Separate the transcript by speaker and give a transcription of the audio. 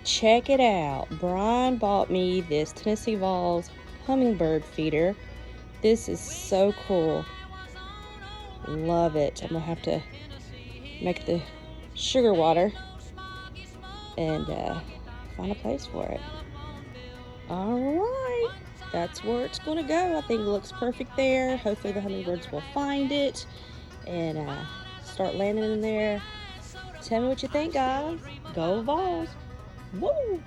Speaker 1: check it out. Brian bought me this Tennessee Vols hummingbird feeder. This is so cool. Love it. I'm gonna have to make the sugar water and find a place for it. All right, that's where it's gonna go. I think it looks perfect there. Hopefully the hummingbirds will find it and start landing in there. Tell me what you think, guys. Go Vols. Woo!